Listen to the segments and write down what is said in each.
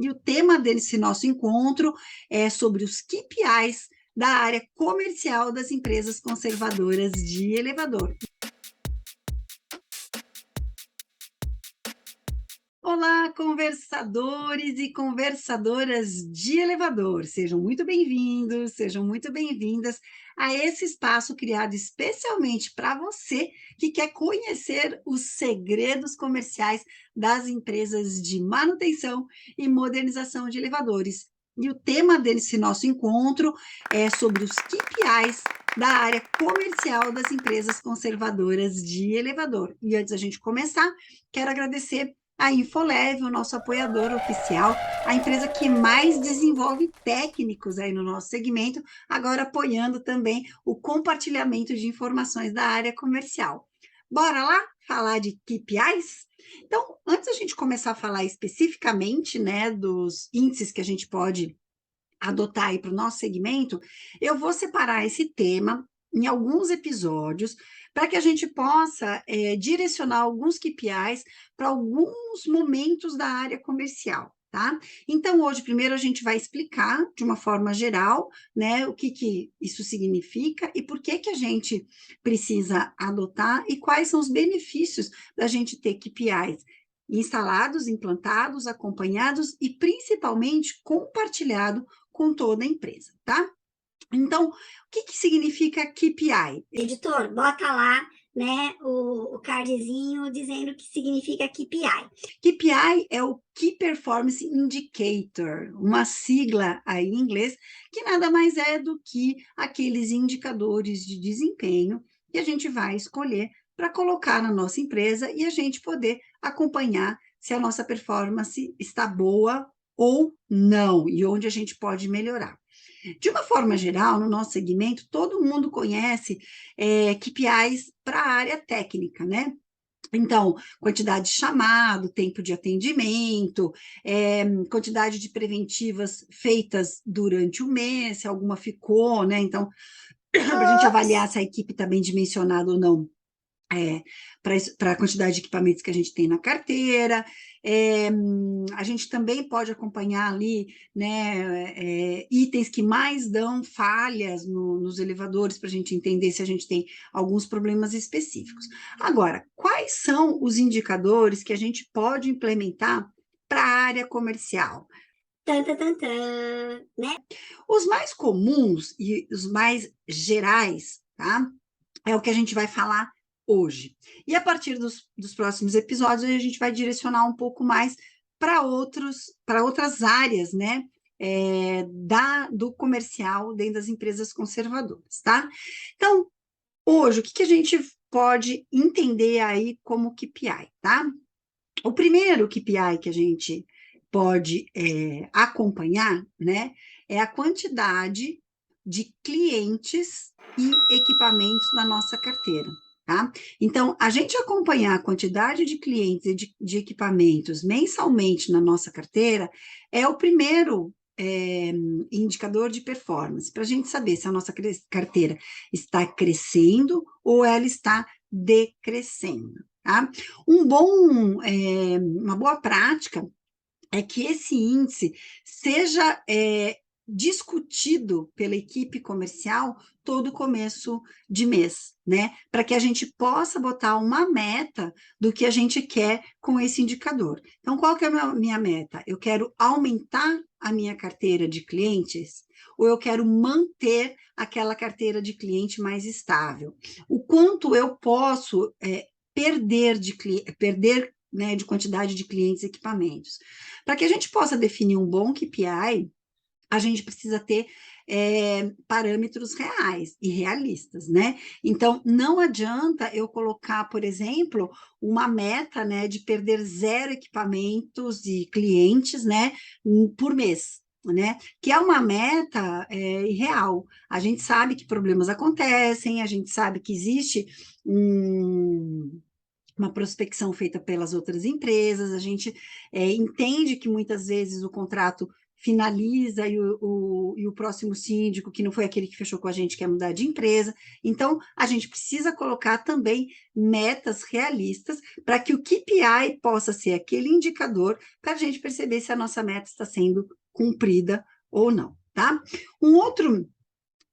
E o tema desse nosso encontro é sobre os KPIs da área comercial das empresas conservadoras de elevador. Olá, conversadores e conversadoras de elevador, sejam muito bem-vindos, sejam muito bem-vindas a esse espaço criado especialmente para você que quer conhecer os segredos comerciais das empresas de manutenção e modernização de elevadores. E o tema desse nosso encontro é sobre os KPIs da área comercial das empresas conservadoras de elevador. E antes da gente começar, quero agradecer a Infolev, o nosso apoiador oficial, a empresa que mais desenvolve técnicos aí no nosso segmento, agora apoiando também o compartilhamento de informações da área comercial. Bora lá falar de KPIs? Então, antes da gente começar a falar especificamente, né, dos índices que a gente pode adotar aí para o nosso segmento, eu vou separar esse tema em alguns episódios para que a gente possa direcionar alguns KPIs para alguns momentos da área comercial, tá? Então, hoje, primeiro, a gente vai explicar de uma forma geral, né, o que isso significa e por que a gente precisa adotar e quais são os benefícios da gente ter KPIs instalados, implantados, acompanhados e, principalmente, compartilhado com toda a empresa, tá? Então, o que significa KPI? Editor, bota lá, né, o cardzinho dizendo que significa KPI. KPI é o Key Performance Indicator, uma sigla aí em inglês, que nada mais é do que aqueles indicadores de desempenho que a gente vai escolher para colocar na nossa empresa e a gente poder acompanhar se a nossa performance está boa ou não, e onde a gente pode melhorar. De uma forma geral, no nosso segmento, todo mundo conhece KPIs para a área técnica, né? Então, quantidade de chamado, tempo de atendimento, quantidade de preventivas feitas durante o mês, se alguma ficou, né? Então, para a gente avaliar se a equipe está bem dimensionada ou não para a quantidade de equipamentos que a gente tem na carteira. A gente também pode acompanhar ali, né, itens que mais dão falhas nos elevadores para a gente entender se a gente tem alguns problemas específicos. Agora, quais são os indicadores que a gente pode implementar para a área comercial? Tan, tan, tan, tan, né? Os mais comuns e os mais gerais, tá? É o que a gente vai falar hoje. E a partir dos próximos episódios, a gente vai direcionar um pouco mais para outras áreas, né? Do comercial dentro das empresas conservadoras, tá? Então, hoje, o que a gente pode entender aí como KPI, tá? O primeiro KPI que a gente pode acompanhar, né, é a quantidade de clientes e equipamentos na nossa carteira, tá? Então, a gente acompanhar a quantidade de clientes e de equipamentos mensalmente na nossa carteira é o primeiro indicador de performance, para a gente saber se a nossa carteira está crescendo ou ela está decrescendo, tá? Uma boa prática é que esse índice seja discutido pela equipe comercial todo começo de mês, né? Para que a gente possa botar uma meta do que a gente quer com esse indicador. Então, qual que é a minha meta? Eu quero aumentar a minha carteira de clientes ou eu quero manter aquela carteira de cliente mais estável? O quanto eu posso perder, né, de quantidade de clientes e equipamentos. Para que a gente possa definir um bom KPI, a gente precisa ter parâmetros reais e realistas, né? Então, não adianta eu colocar, por exemplo, uma meta, né, de perder 0 equipamentos e clientes, né, por mês. Né? Que é uma meta irreal. A gente sabe que problemas acontecem, a gente sabe que existe uma prospecção feita pelas outras empresas, a gente entende que muitas vezes o contrato finaliza e o próximo síndico, que não foi aquele que fechou com a gente, quer mudar de empresa. Então, a gente precisa colocar também metas realistas para que o KPI possa ser aquele indicador para a gente perceber se a nossa meta está sendo cumprida ou não, tá? Um outro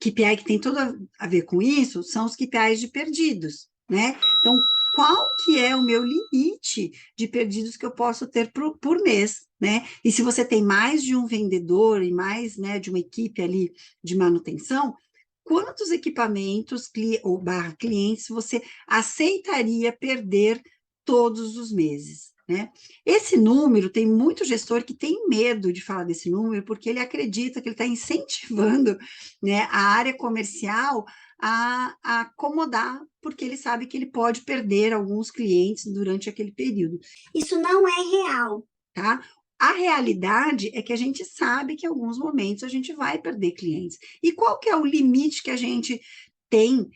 KPI que tem tudo a ver com isso são os KPIs de perdidos, né? Então, qual que é o meu limite de perdidos que eu posso ter por mês, né? E se você tem mais de um vendedor e mais, né, de uma equipe ali de manutenção, quantos equipamentos ou barra clientes você aceitaria perder todos os meses, né? Esse número, tem muito gestor que tem medo de falar desse número, porque ele acredita que ele está incentivando, né, a área comercial a acomodar, porque ele sabe que ele pode perder alguns clientes durante aquele período. Isso não é real. Tá? A realidade é que a gente sabe que em alguns momentos a gente vai perder clientes. E qual que é o limite que a gente tem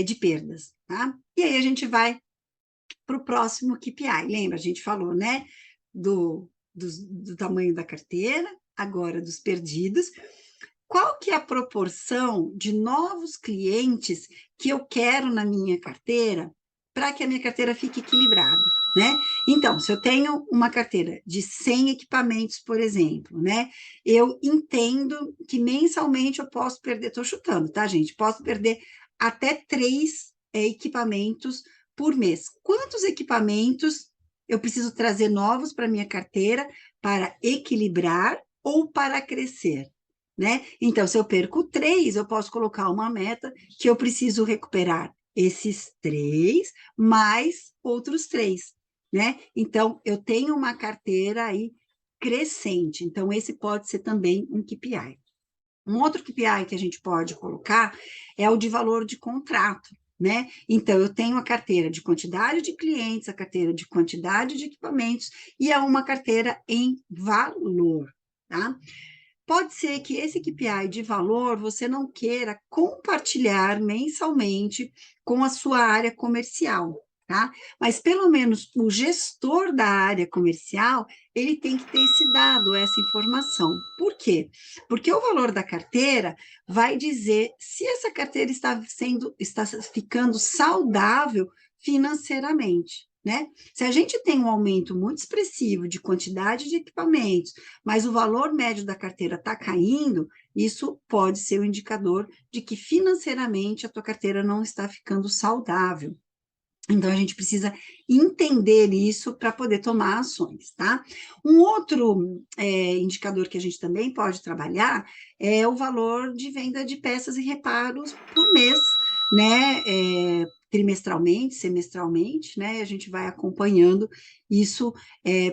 de perdas? Tá? E aí a gente vai para o próximo KPI. Lembra, a gente falou, né? Do tamanho da carteira, agora dos perdidos. Qual que é a proporção de novos clientes que eu quero na minha carteira para que a minha carteira fique equilibrada, né? Então, se eu tenho uma carteira de 100 equipamentos, por exemplo, né? Eu entendo que mensalmente eu posso perder, estou chutando, tá, gente? Posso perder até 3 equipamentos por mês. Quantos equipamentos eu preciso trazer novos para minha carteira para equilibrar ou para crescer? Né? Então, se eu perco 3, eu posso colocar uma meta que eu preciso recuperar esses 3 mais outros 3, né? Então, eu tenho uma carteira aí crescente. Então, esse pode ser também um KPI. Um outro KPI que a gente pode colocar é o de valor de contrato, né? Então, eu tenho a carteira de quantidade de clientes, a carteira de quantidade de equipamentos e é uma carteira em valor, tá? Pode ser que esse KPI de valor você não queira compartilhar mensalmente com a sua área comercial, tá? Mas pelo menos o gestor da área comercial, ele tem que ter esse dado, essa informação. Por quê? Porque o valor da carteira vai dizer se essa carteira está ficando saudável financeiramente. Né? Se a gente tem um aumento muito expressivo de quantidade de equipamentos, mas o valor médio da carteira está caindo, isso pode ser um indicador de que financeiramente a tua carteira não está ficando saudável. Então, a gente precisa entender isso para poder tomar ações, tá? Um outro indicador que a gente também pode trabalhar é o valor de venda de peças e reparos por mês, né? Trimestralmente, semestralmente, né? A gente vai acompanhando isso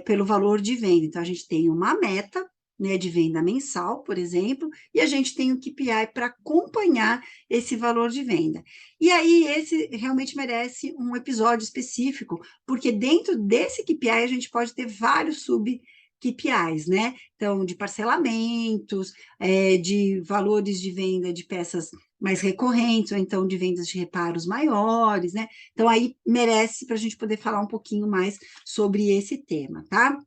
pelo valor de venda. Então, a gente tem uma meta, né, de venda mensal, por exemplo, e a gente tem o KPI para acompanhar esse valor de venda. E aí, esse realmente merece um episódio específico, porque dentro desse KPI a gente pode ter vários sub-KPIs, né? Então, de parcelamentos, de valores de venda de peças mais recorrentes, ou então de vendas de reparos maiores, né? Então, aí merece para a gente poder falar um pouquinho mais sobre esse tema, tá?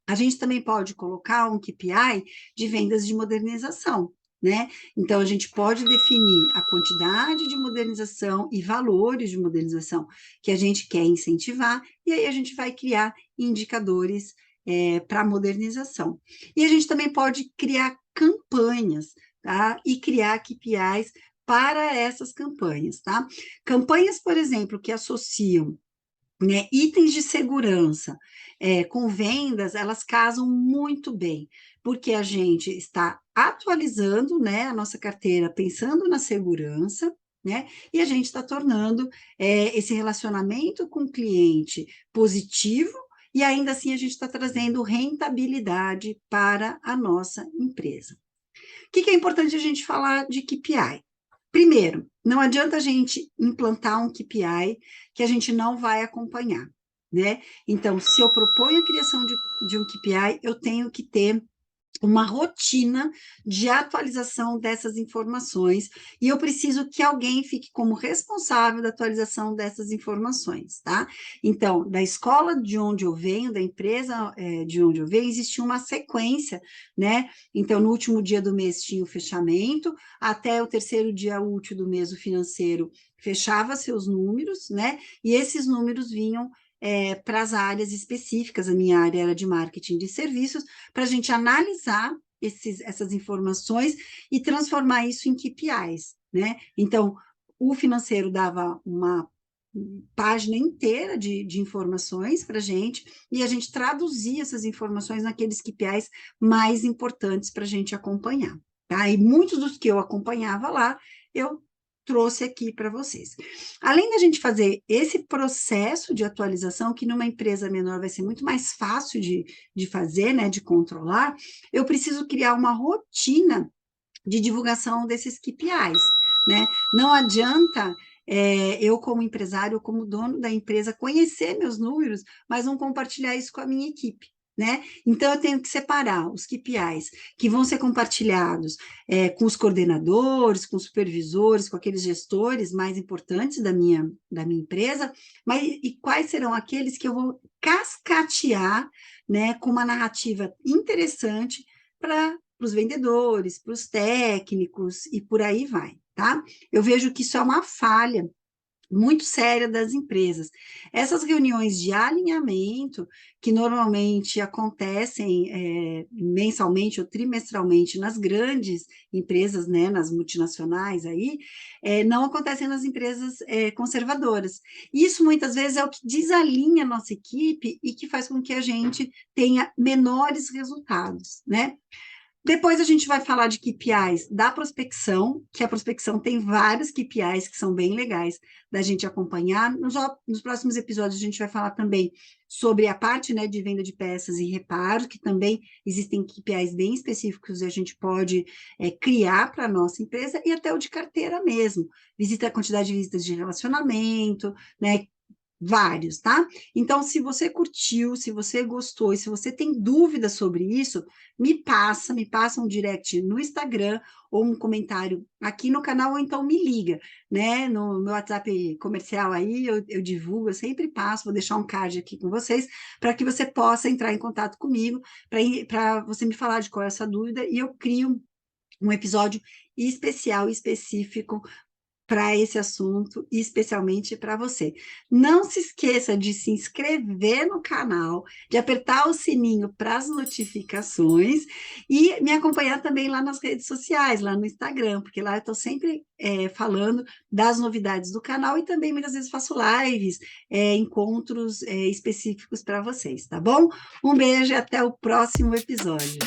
A gente também pode colocar um KPI de vendas de modernização, né? Então, a gente pode definir a quantidade de modernização e valores de modernização que a gente quer incentivar, e aí a gente vai criar indicadores para modernização. E a gente também pode criar campanhas, tá? E criar KPIs para essas campanhas, tá? Campanhas, por exemplo, que associam, né, itens de segurança com vendas, elas casam muito bem, porque a gente está atualizando, né, a nossa carteira pensando na segurança, né, e a gente está tornando esse relacionamento com o cliente positivo, e ainda assim a gente está trazendo rentabilidade para a nossa empresa. O que é importante a gente falar de KPI? Primeiro, não adianta a gente implantar um KPI que a gente não vai acompanhar, né? Então, se eu proponho a criação de um KPI, eu tenho que ter uma rotina de atualização dessas informações, e eu preciso que alguém fique como responsável da atualização dessas informações, tá? Então, da escola de onde eu venho, da empresa de onde eu venho, existia uma sequência, né? Então, no último dia do mês tinha o fechamento, até o terceiro dia útil do mês, o financeiro fechava seus números, né? E esses números vinham para as áreas específicas, a minha área era de marketing de serviços, para a gente analisar essas informações e transformar isso em KPIs, né? Então, o financeiro dava uma página inteira de informações para a gente, e a gente traduzia essas informações naqueles KPIs mais importantes para a gente acompanhar, tá? E muitos dos que eu acompanhava lá, eu trouxe aqui para vocês. Além da gente fazer esse processo de atualização, que numa empresa menor vai ser muito mais fácil de fazer, né, de controlar, eu preciso criar uma rotina de divulgação desses KPIs, né? Não adianta eu, como empresário, como dono da empresa, conhecer meus números, mas não compartilhar isso com a minha equipe. Né? Então, eu tenho que separar os KPIs que vão ser compartilhados com os coordenadores, com os supervisores, com aqueles gestores mais importantes da minha empresa, mas e quais serão aqueles que eu vou cascatear, né, com uma narrativa interessante para os vendedores, para os técnicos e por aí vai, tá? Eu vejo que isso é uma falha muito séria das empresas. Essas reuniões de alinhamento, que normalmente acontecem mensalmente ou trimestralmente nas grandes empresas, né, nas multinacionais aí, não acontecem nas empresas conservadoras. Isso muitas vezes é o que desalinha a nossa equipe e que faz com que a gente tenha menores resultados, né? Depois a gente vai falar de KPIs da prospecção, que a prospecção tem vários KPIs que são bem legais da gente acompanhar. Nos próximos episódios a gente vai falar também sobre a parte, né, de venda de peças e reparo, que também existem KPIs bem específicos e a gente pode criar para a nossa empresa, e até o de carteira mesmo. Visita a quantidade de visitas de relacionamento, né? Vários, tá? Então, se você curtiu, se você gostou e se você tem dúvidas sobre isso, me passa um direct no Instagram ou um comentário aqui no canal, ou então me liga, né? No meu WhatsApp comercial aí, eu divulgo, eu sempre passo, vou deixar um card aqui com vocês, para que você possa entrar em contato comigo, para você me falar de qual é essa dúvida, e eu crio um episódio especial, específico para esse assunto, e especialmente para você. Não se esqueça de se inscrever no canal, de apertar o sininho para as notificações e me acompanhar também lá nas redes sociais, lá no Instagram, porque lá eu estou sempre falando das novidades do canal, e também muitas vezes faço lives, encontros específicos para vocês, tá bom? Um beijo e até o próximo episódio.